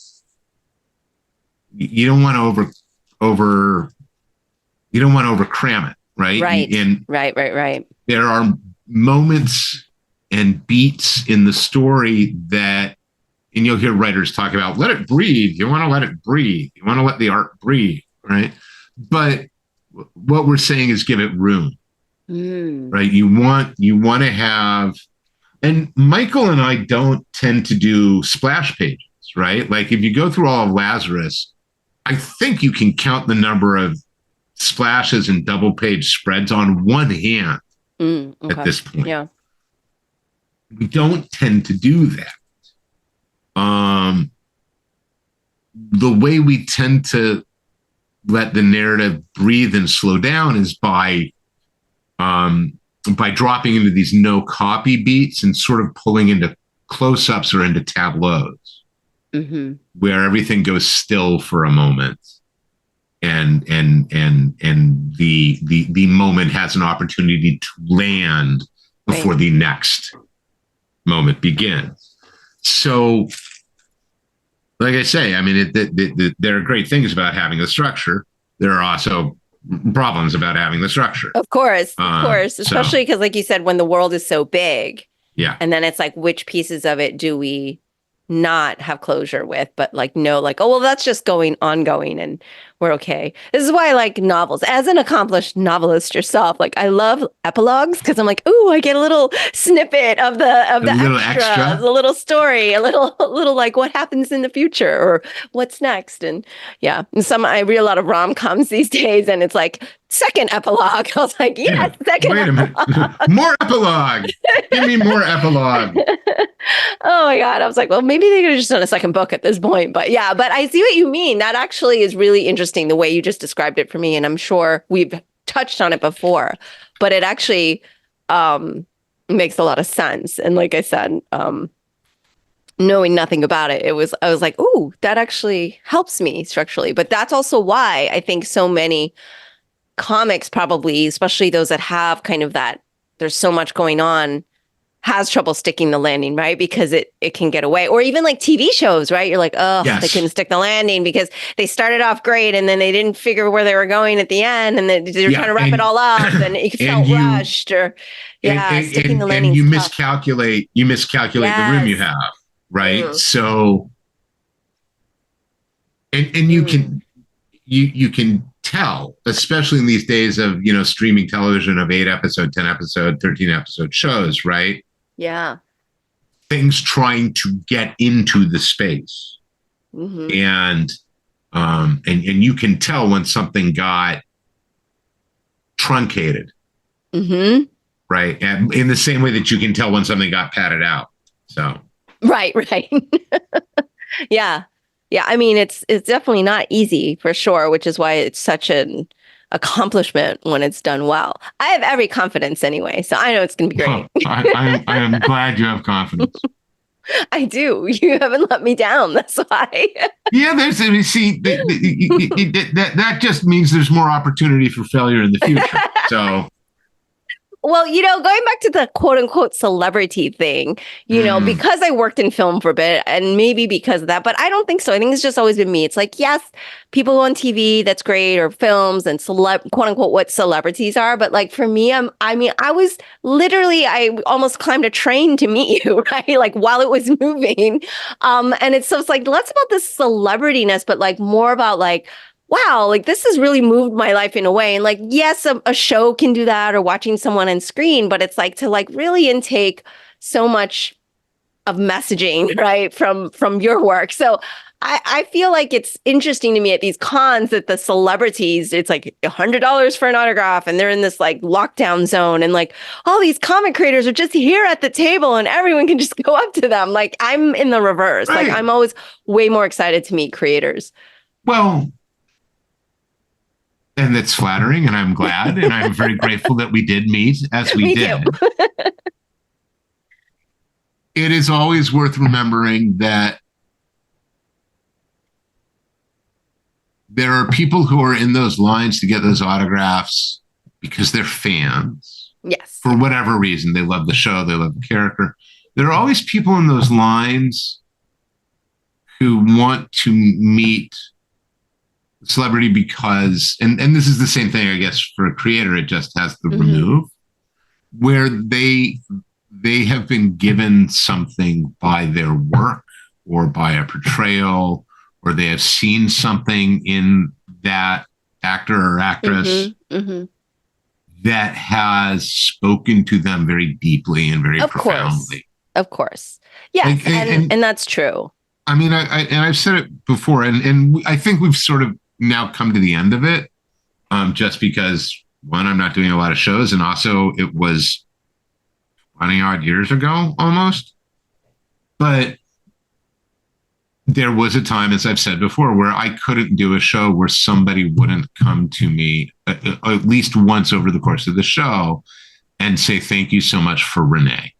you don't want to you don't want to over cram it, right? Right. There are moments and beats in the story that, and you'll hear writers talk about, let it breathe. You want to let it breathe. You want to let the art breathe, right? But what we're saying is give it room, right? You want to have, and Michael and I don't tend to do splash pages, right? Like if you go through all of Lazarus, I think you can count the number of splashes and double page spreads on one hand at this point. Yeah. We don't tend to do that. The way we tend to let the narrative breathe and slow down is by dropping into these no copy beats and sort of pulling into close-ups or into tableaus, where everything goes still for a moment, and the moment has an opportunity to land before the next moment begins. So, like I say, I mean, there are great things about having a structure. There are also problems about having the structure. Of course. Especially because, like you said, when the world is so big. Yeah. And then it's like, which pieces of it do we not have closure with, but like, no, like, oh, well, that's just ongoing and we're okay. This is why I like novels. As an accomplished novelist yourself, like I love epilogues because I'm like, ooh, I get a little snippet of the extra, a little story, a little like what happens in the future or what's next. And yeah, I read a lot of rom-coms these days and it's like second epilogue. I was like, yes, second. Wait a minute. More epilogue. Give me more epilogue. Oh my God. I was like, well, maybe they could have just done a second book at this point. But yeah, but I see what you mean. That actually is really interesting the way you just described it for me. And I'm sure we've touched on it before, but it actually makes a lot of sense. And like I said, knowing nothing about it, I was like, oh, that actually helps me structurally. But that's also why I think so many comics probably, especially those that have kind of that, there's so much going on, has trouble sticking the landing, right? Because it can get away. Or even like TV shows, right? You're like, oh, they couldn't stick the landing because they started off great and then they didn't figure where they were going at the end and they were trying to wrap it all up and it felt rushed or sticking the landing. And you miscalculate the room you have, right? So and you can tell, especially in these days of, streaming television of 8 episode, 10 episode, 13 episode shows, right? Yeah. Things trying to get into the space. And you can tell when something got truncated. Right. And in the same way that you can tell when something got padded out. So. Right. Yeah. Yeah, I mean, it's definitely not easy for sure, which is why it's such an accomplishment when it's done well. I have every confidence anyway, so I know it's going to be great. I am glad you have confidence. I do. You haven't let me down. That's why. Yeah, that just means there's more opportunity for failure in the future. So. Well, going back to the quote unquote celebrity thing, because I worked in film for a bit and maybe because of that, but I don't think so. I think it's just always been me. It's like, yes, people go on TV, that's great, or films and quote unquote what celebrities are. But like for me, I almost climbed a train to meet you, right? Like while it was moving. And it's like less about the celebrityness, but like more about like, wow, like this has really moved my life in a way. And like, yes, a show can do that or watching someone on screen, but it's like to like really intake so much of messaging, right, from your work. So I feel like it's interesting to me at these cons that the celebrities, it's like $100 for an autograph, and they're in this like lockdown zone, and like all these comic creators are just here at the table and everyone can just go up to them. Like I'm in the reverse. Right. Like I'm always way more excited to meet creators. Well, and it's flattering, and I'm glad, and I'm very grateful that we did meet as we did. It is always worth remembering that there are people who are in those lines to get those autographs because they're fans. Yes. For whatever reason. They love the show, they love the character. There are always people in those lines who want to meet celebrity because, and this is the same thing, I guess, for a creator, it just has the remove, where they have been given something by their work or by a portrayal, or they have seen something in that actor or actress that has spoken to them very deeply and very profoundly. Of course. Yes. And that's true. I mean, I've said it before, and I think we've sort of now come to the end of it, just because, one, I'm not doing a lot of shows, and also it was 20 odd years ago almost. But there was a time, as I've said before, where I couldn't do a show where somebody wouldn't come to me at least once over the course of the show and say, thank you so much for Renee.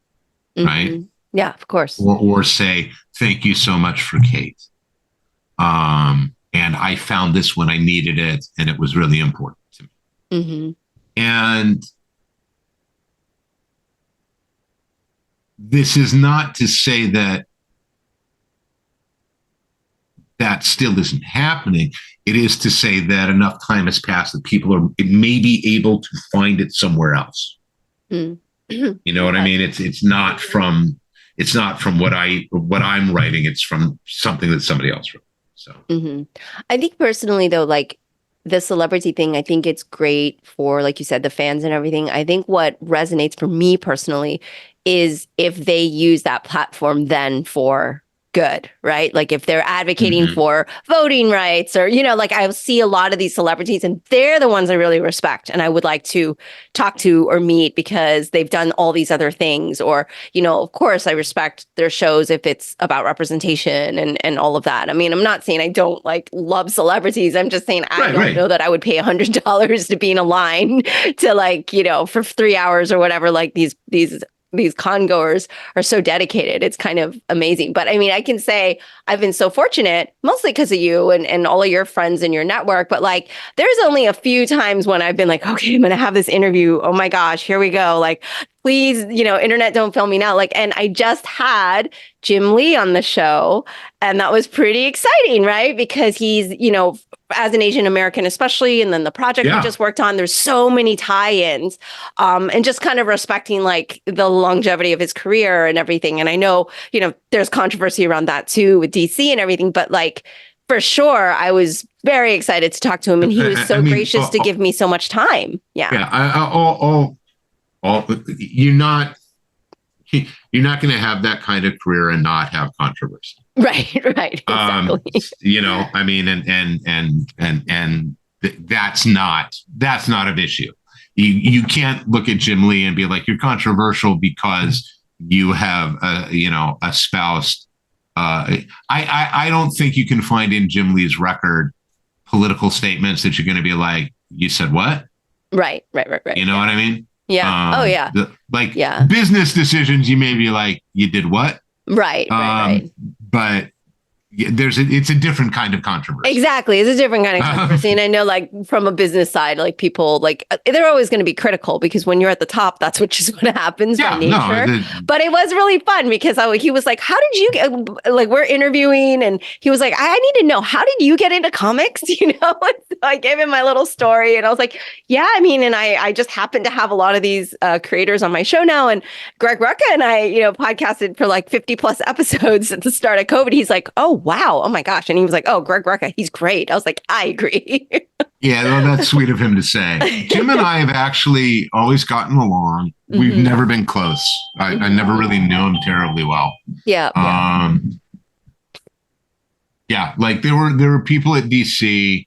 Right? Yeah, of course. Or say, thank you so much for Kate. And I found this when I needed it, and it was really important to me. And this is not to say that that still isn't happening. It is to say that enough time has passed that people are maybe able to find it somewhere else. You know what I mean? It's not from what I'm writing. It's from something that somebody else wrote. So I think personally, though, like the celebrity thing, I think it's great for, like you said, the fans and everything. I think what resonates for me personally is if they use that platform then for good, right? Like if they're advocating for voting rights, or, you know, like I see a lot of these celebrities and they're the ones I really respect and I would like to talk to or meet because they've done all these other things. Or, you know, of course I respect their shows if it's about representation and all of that. I mean, I'm not saying I don't like love celebrities. I'm just saying I don't know that I would pay $100 to be in a line to, like, you know, for 3 hours or whatever. Like these con-goers are so dedicated. It's kind of amazing. But I mean, I can say I've been so fortunate, mostly because of you and all of your friends in your network. But like, there's only a few times when I've been like, okay, I'm going to have this interview. Oh my gosh, here we go. Like, please, you know, internet, don't film me now. Like, and I just had Jim Lee on the show, and that was pretty exciting, right? Because he's, you know, as an Asian American, especially, and then the project we just worked on, there's so many tie-ins, and just kind of respecting like the longevity of his career and everything. And I know, you know, there's controversy around that too with DC and everything, but like for sure, I was very excited to talk to him, and he was so gracious to give me so much time. You're not going to have that kind of career and not have controversy. Right. Exactly. You know, I mean, and that's not an issue. You can't look at Jim Lee and be like, you're controversial because you have espoused. I don't think you can find in Jim Lee's record political statements that you're going to be like, you said what? Right. You know what I mean? Yeah. Business decisions, you may be like, you did what? Right. But it's a different kind of controversy. Exactly. It's a different kind of controversy. And I know, like, from a business side, like, people, like, they're always going to be critical because when you're at the top, that's just what happens by nature. But it was really fun because he was like, how did you get, like, we're interviewing, and he was like, I need to know, how did you get into comics? You know, so I gave him my little story, and I was like, yeah, I mean, and I just happen to have a lot of these creators on my show now. And Greg Rucka and I, you know, podcasted for like 50 plus episodes at the start of COVID. He's like, oh, wow. Oh my gosh. And he was like, oh, Greg Rucka, he's great. I was like, I agree. Yeah, well, that's sweet of him to say. Jim and I have actually always gotten along. We've never been close. I never really knew him terribly well. Yeah. Yeah, like there were people at DC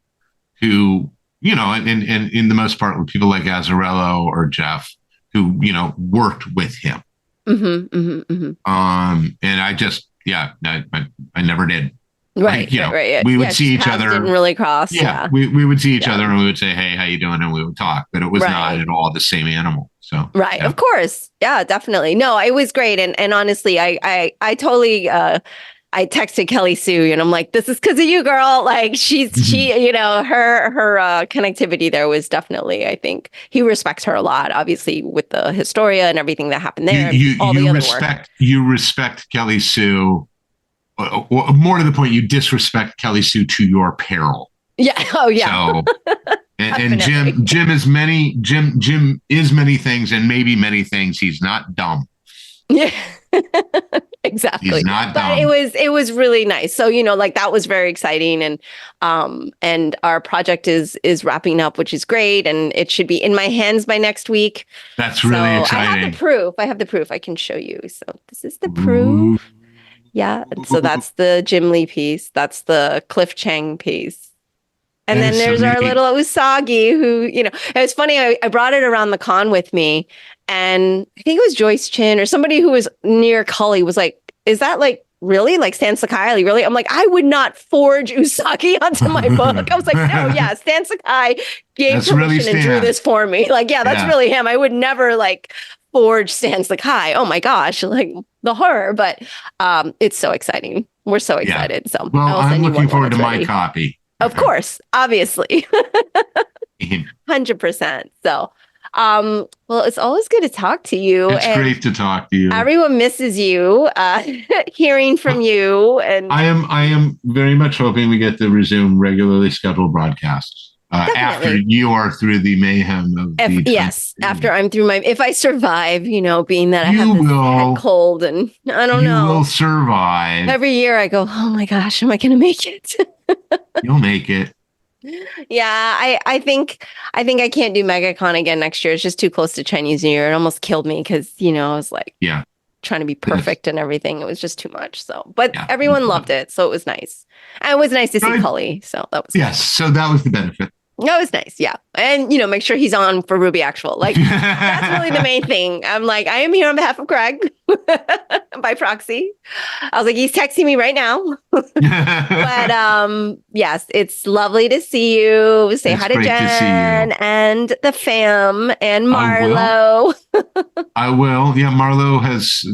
who, and in the most part, people like Azzarello or Jeff who, worked with him. And I just, I never did. Right. Right. We would see each other. Didn't really cross. Yeah. We would see each other and we would say, hey, how you doing? And we would talk, but it was not at all the same animal. So, right. Yeah. Of course. Yeah, definitely. No, it was great. And honestly, I totally, I texted Kelly Sue and I'm like, this is because of you, girl. Like she, her connectivity there was definitely, I think he respects her a lot, obviously with the Historia and everything that happened there. You respect Kelly Sue. More to the point, you disrespect Kelly Sue to your peril. Yeah. Oh yeah. So, and Jim is many things and maybe many things. He's not dumb. Yeah. Exactly. He's not dumb. But it was really nice. So, that was very exciting. And our project is wrapping up, which is great. And it should be in my hands by next week. That's really exciting. I have the proof. I can show you. So this is the proof. Ooh. Yeah. So that's the Jim Lee piece. That's the Cliff Chang piece. And then there's our little Usagi who, it was funny. I brought it around the con with me. And I think it was Joyce Chin or somebody who was near Cully was like, is that like really like Stan Sakai? Really? I'm like, I would not forge Usagi onto my book. I was like, no, yeah, Stan Sakai gave permission and drew this for me. Like, yeah, that's really him. I would never like forge Stan Sakai. Oh my gosh, like the horror. But it's so exciting. We're so excited. So I'm looking forward to my copy. Of course, obviously. 100%. So well, it's always good to talk to you. It's great to talk to you. Everyone misses you, hearing from you. And I am very much hoping we get to resume regularly scheduled broadcasts after you are through the mayhem of after I'm through if I survive, being that I have this head cold and I don't know. You will survive. Every year I go, oh my gosh, am I going to make it? You'll make it. Yeah, I think I can't do MegaCon again next year. It's just too close to Chinese New Year. It almost killed me because, I was like trying to be perfect and everything. It was just too much. So, but everyone loved it. So it was nice. And it was nice to see Cully. So that was nice. So that was the benefit. That was nice. Yeah. And, make sure he's on for Ruby Actual. Like, that's really the main thing. I'm like, I am here on behalf of Craig by proxy. I was like, he's texting me right now. But yes, it's lovely to see you. Say hi to Jen and the fam and Marlo. I will. Yeah, Marlo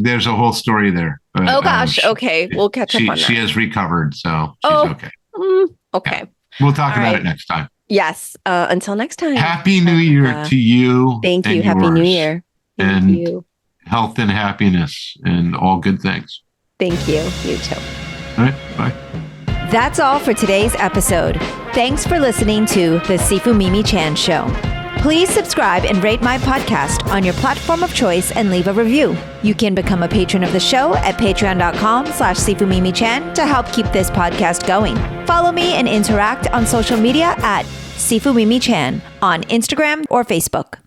there's a whole story there. Oh, gosh. Okay. We'll catch up on that. She has recovered. So she's okay. Okay. Yeah. We'll talk about it next time. Yes. Until next time. Happy New Year to you. Thank you. Happy New Year. Thank you. Health and happiness and all good things. Thank you. You too. All right. Bye. That's all for today's episode. Thanks for listening to The Sifu Mimi Chan Show. Please subscribe and rate my podcast on your platform of choice and leave a review. You can become a patron of the show at patreon.com/SifuMimiChan to help keep this podcast going. Follow me and interact on social media at Sifu Mimi Chan on Instagram or Facebook.